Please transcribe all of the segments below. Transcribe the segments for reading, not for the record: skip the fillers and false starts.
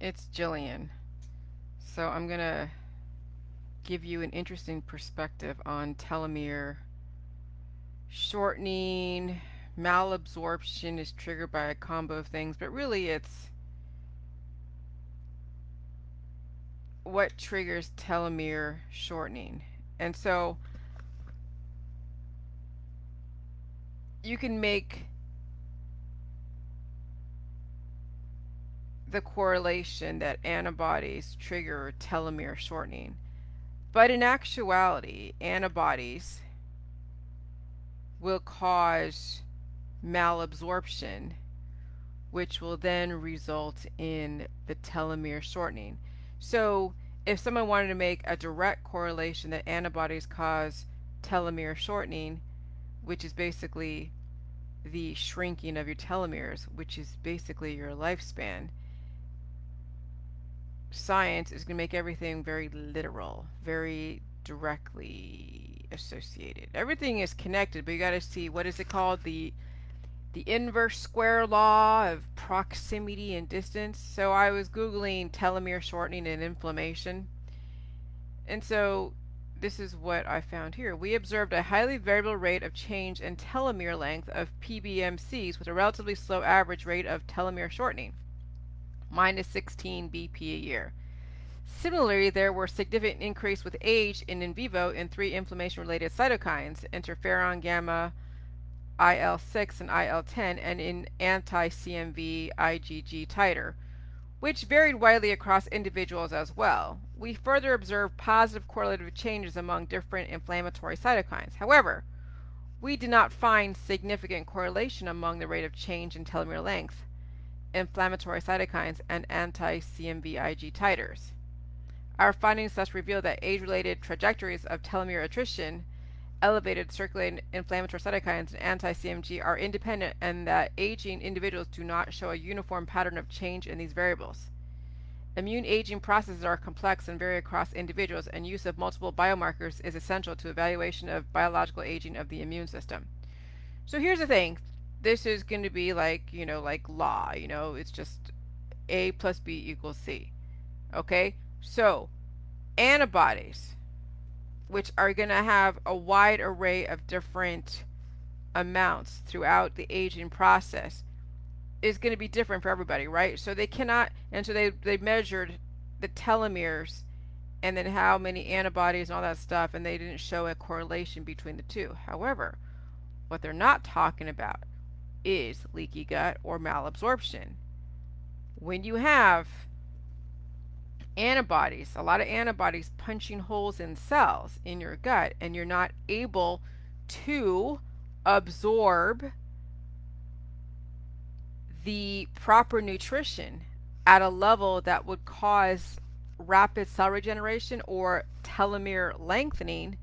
It's Jillian. So I'm going to give you an interesting perspective on telomere shortening. Malabsorption is triggered by a combo of things, but really it's what triggers telomere shortening. And so you can make the correlation that antibodies trigger telomere shortening. But in actuality, antibodies will cause malabsorption, which will then result in the telomere shortening. So if someone wanted to make a direct correlation that antibodies cause telomere shortening, which is basically the shrinking of your telomeres, which is basically your lifespan, science is going to make everything very literal, very directly associated. Everything is connected, but you got to see, what is it called? The inverse square law of proximity and distance. So I was Googling telomere shortening and inflammation. And so this is what I found here. We observed a highly variable rate of change in telomere length of PBMCs with a relatively slow average rate of telomere shortening, minus 16 BP a year. Similarly, there were significant increase with age in vivo in three inflammation-related cytokines, interferon gamma, IL-6 and IL-10, and in anti-CMV IgG titer, which varied widely across individuals as well. We further observed positive correlative changes among different inflammatory cytokines. However, we did not find significant correlation among the rate of change in telomere length, inflammatory cytokines, and anti-CMV Ig titers. Our findings thus reveal that age-related trajectories of telomere attrition, elevated circulating inflammatory cytokines, and anti-CMG are independent, and that aging individuals do not show a uniform pattern of change in these variables. Immune aging processes are complex and vary across individuals, and use of multiple biomarkers is essential to evaluation of biological aging of the immune system. So here's the thing. This is going to be like, like law, it's just A plus B equals C. Okay? So, antibodies, which are going to have a wide array of different amounts throughout the aging process, is going to be different for everybody, right? So they cannot, and so they measured the telomeres and then how many antibodies and all that stuff, and they didn't show a correlation between the two. However, what they're not talking about is leaky gut or malabsorption. When you have antibodies, a lot of antibodies punching holes in cells in your gut, and you're not able to absorb the proper nutrition at a level that would cause rapid cell regeneration or telomere lengthening,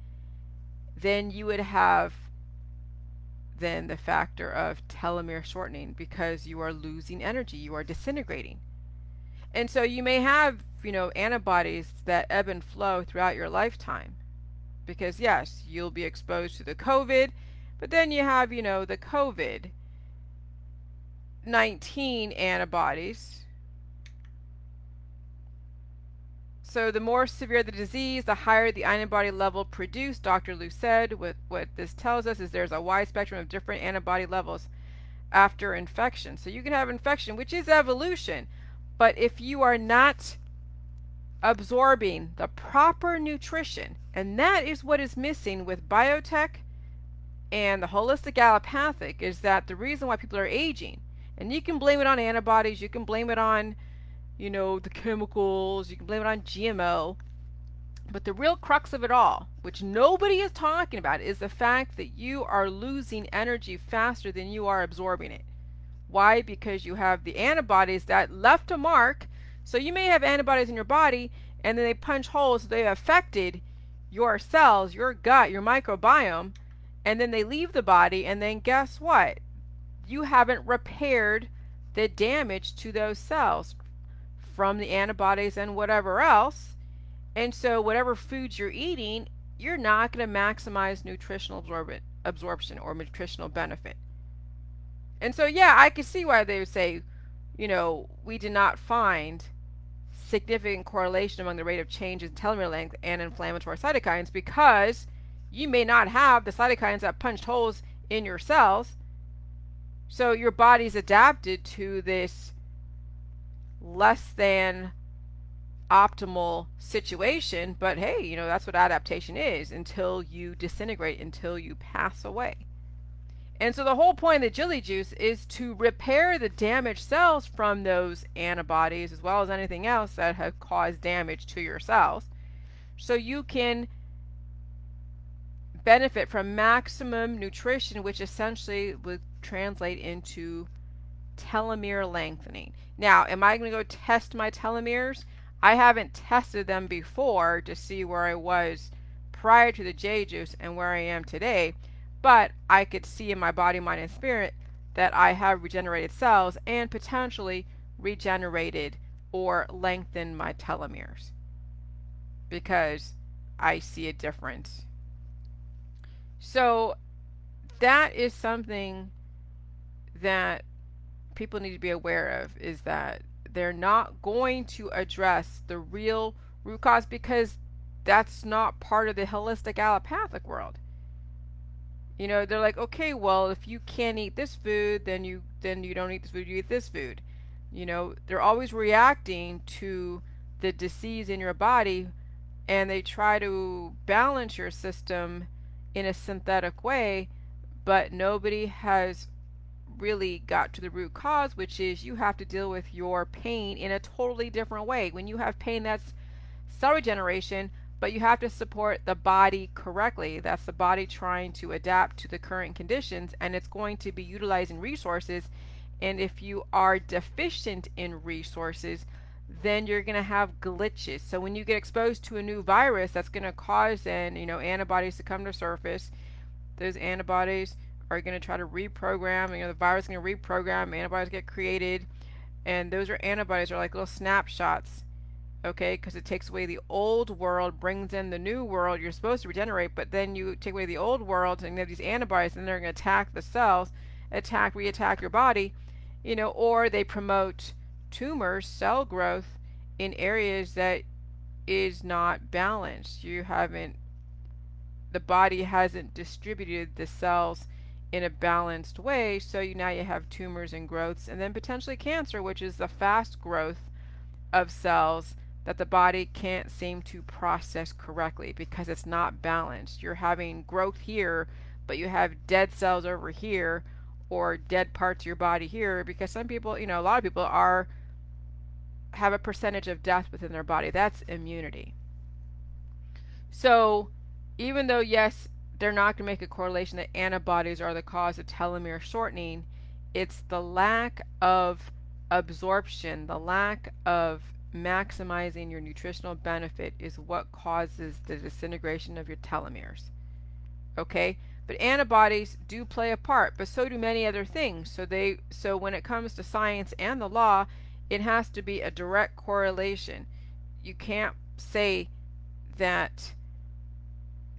then you would have then the factor of telomere shortening because you are losing energy, you are disintegrating. And so you may have, antibodies that ebb and flow throughout your lifetime. Because yes, you'll be exposed to the COVID, but then you have, the COVID-19 antibodies. So the more severe the disease, the higher the antibody level produced, Dr. Liu said. What this tells us is there's a wide spectrum of different antibody levels after infection. So you can have infection, which is evolution, but if you are not absorbing the proper nutrition, and that is what is missing with biotech and the holistic allopathic, is that the reason why people are aging, and you can blame it on antibodies, you can blame it on, the chemicals, you can blame it on GMO, but the real crux of it all, which nobody is talking about, is the fact that you are losing energy faster than you are absorbing it. Why? Because you have the antibodies that left a mark. So you may have antibodies in your body, and then they punch holes, so they've affected your cells, your gut, your microbiome, and then they leave the body, and then guess what? You haven't repaired the damage to those cells from the antibodies and whatever else. And so whatever foods you're eating, you're not going to maximize nutritional absorption or nutritional benefit. And so, yeah, I can see why they would say, we did not find significant correlation among the rate of change in telomere length and inflammatory cytokines, because you may not have the cytokines that punched holes in your cells. So your body's adapted to this less than optimal situation, but hey, that's what adaptation is, until you disintegrate, until you pass away. And so the whole point of the jelly juice is to repair the damaged cells from those antibodies, as well as anything else that have caused damage to your cells, so you can benefit from maximum nutrition, which essentially would translate into telomere lengthening. Now, am I going to go test my telomeres? I haven't tested them before to see where I was prior to the J juice and where I am today, but I could see in my body, mind, and spirit that I have regenerated cells and potentially regenerated or lengthened my telomeres, because I see a difference. So that is something that people need to be aware of, is that they're not going to address the real root cause, because that's not part of the holistic allopathic world. They're like, okay, well, if you can't eat this food, then you don't eat this food, you eat this food. They're always reacting to the disease in your body, and they try to balance your system in a synthetic way, but nobody has really got to the root cause, which is you have to deal with your pain in a totally different way. When you have pain, that's cell regeneration, but you have to support the body correctly. That's the body trying to adapt to the current conditions, and it's going to be utilizing resources. And if you are deficient in resources, then you're going to have glitches. So when you get exposed to a new virus, that's going to cause antibodies to come to surface. Those antibodies are going to try to reprogram. The virus is going to reprogram. Antibodies get created, and those antibodies are like little snapshots. Okay, because it takes away the old world, brings in the new world. You're supposed to regenerate, but then you take away the old world, and you have these antibodies, and they're going to attack the cells, reattack your body, or they promote tumors, cell growth in areas that is not balanced. The body hasn't distributed the cells in a balanced way, so now you have tumors and growths, and then potentially cancer, which is the fast growth of cells that the body can't seem to process correctly because it's not balanced. You're having growth here, but you have dead cells over here, or dead parts of your body here, because some people, a lot of people have a percentage of death within their body. That's immunity. So even though, yes, they're not going to make a correlation that antibodies are the cause of telomere shortening, it's the lack of absorption, the lack of maximizing your nutritional benefit is what causes the disintegration of your telomeres. Okay? But antibodies do play a part, but so do many other things. So when it comes to science and the law, it has to be a direct correlation. You can't say that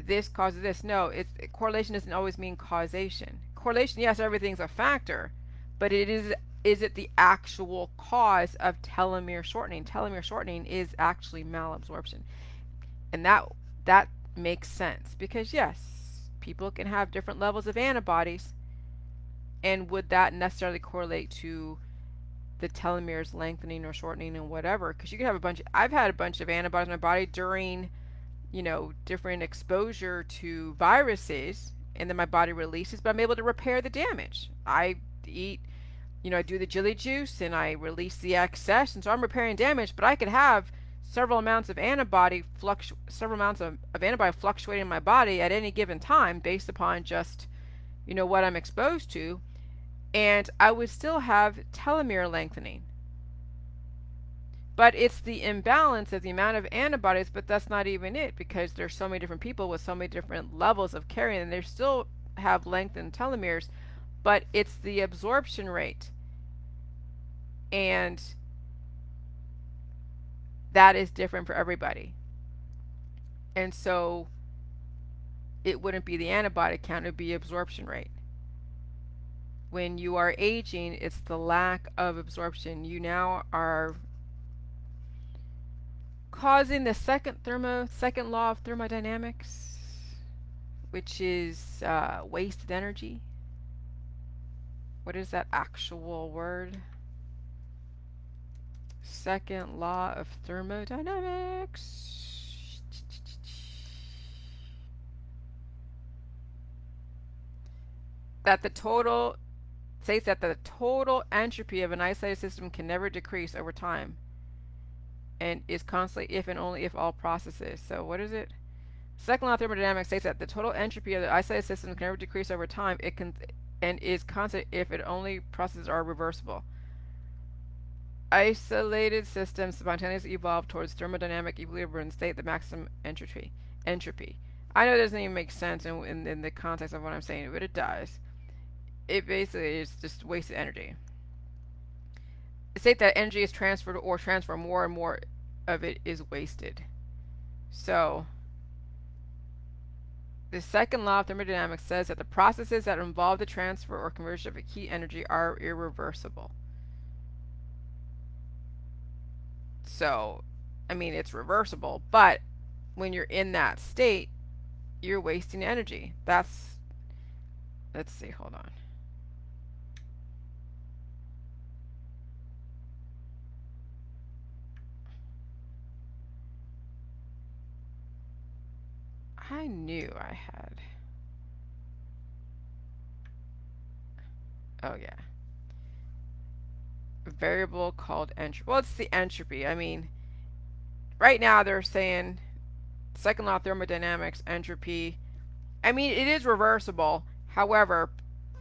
this causes this. No, correlation doesn't always mean causation. Correlation, yes, everything's a factor, but is it the actual cause of telomere shortening? Telomere shortening is actually malabsorption. And that makes sense, because yes, people can have different levels of antibodies, and would that necessarily correlate to the telomeres lengthening or shortening and whatever? Because you could have I've had a bunch of antibodies in my body during different exposure to viruses, and then my body releases, but I'm able to repair the damage. I eat, I do the jelly juice and I release the excess, and so I'm repairing damage, but I could have several amounts of antibody fluctuating in my body at any given time based upon just, what I'm exposed to, and I would still have telomere lengthening. But it's the imbalance of the amount of antibodies, but that's not even it, because there's so many different people with so many different levels of carrying, and they still have lengthened telomeres, but it's the absorption rate. And that is different for everybody. And so it wouldn't be the antibody count, it would be absorption rate. When you are aging, it's the lack of absorption. You now are causing the second law of thermodynamics, which is wasted energy. What is that actual word? Second law of thermodynamics. That the total states that the total entropy of an isolated system can never decrease over time and is constantly if and only if all processes. So what is it? Second law of thermodynamics states that the total entropy of the isolated system can never decrease over time. It can and is constant if it only processes are reversible. Isolated systems spontaneously evolve towards thermodynamic equilibrium and state the maximum entropy. I know it doesn't even make sense in the context of what I'm saying, but it does. It basically is just wasted energy. State that energy is transferred or transfer more and more of it is wasted. So the second law of thermodynamics says that the processes that involve the transfer or conversion of heat energy are irreversible. So, I mean, it's reversible, but when you're in that state, you're wasting energy. Let's see, hold on. I knew I had. Oh, yeah. A variable called entropy. Well, it's the entropy. I mean, right now they're saying second law of thermodynamics, entropy. I mean, it is reversible. However,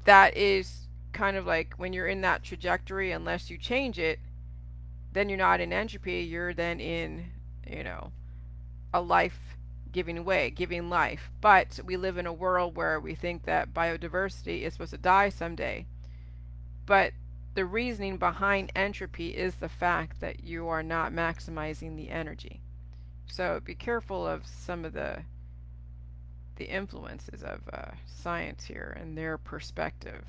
that is kind of like when you're in that trajectory, unless you change it, then you're not in entropy. You're then in, a life giving way, giving life. But we live in a world where we think that biodiversity is supposed to die someday. But the reasoning behind entropy is the fact that you are not maximizing the energy. So be careful of some of the influences of science here and their perspective.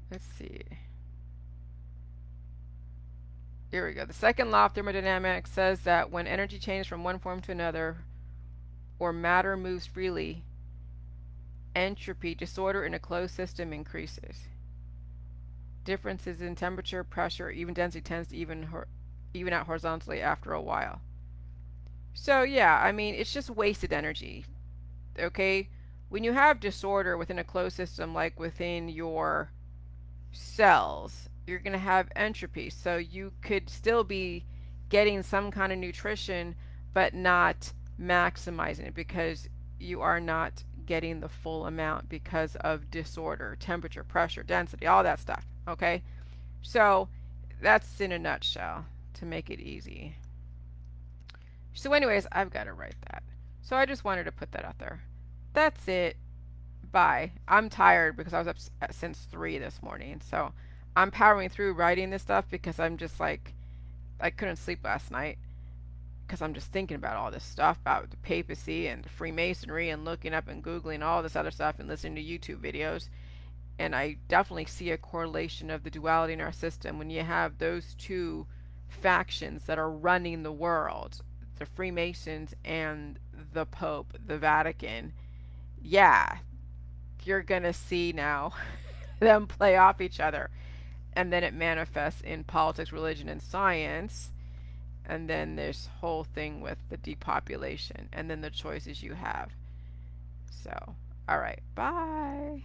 Let's see. Here we go. The second law of thermodynamics says that when energy changes from one form to another, or matter moves freely, entropy, disorder in a closed system increases. Differences in temperature, pressure, even density tends to even out horizontally after a while. So yeah, I mean, it's just wasted energy. Okay? When you have disorder within a closed system, like within your cells, you're going to have entropy. So you could still be getting some kind of nutrition, but not maximizing it because you are not getting the full amount because of disorder, temperature, pressure, density, all that stuff. Okay? So that's in a nutshell to make it easy. So anyways, I've got to write that. So I just wanted to put that out there. That's it. Bye. I'm tired because I was up since 3 this morning. So I'm powering through writing this stuff because I'm just like, I couldn't sleep last night because I'm just thinking about all this stuff about the papacy and Freemasonry and looking up and Googling all this other stuff and listening to YouTube videos. And I definitely see a correlation of the duality in our system when you have those two factions that are running the world, the Freemasons and the Pope, the Vatican. Yeah, you're going to see now them play off each other. And then it manifests in politics, religion, and science. And then this whole thing with the depopulation. And then the choices you have. So, all right. Bye.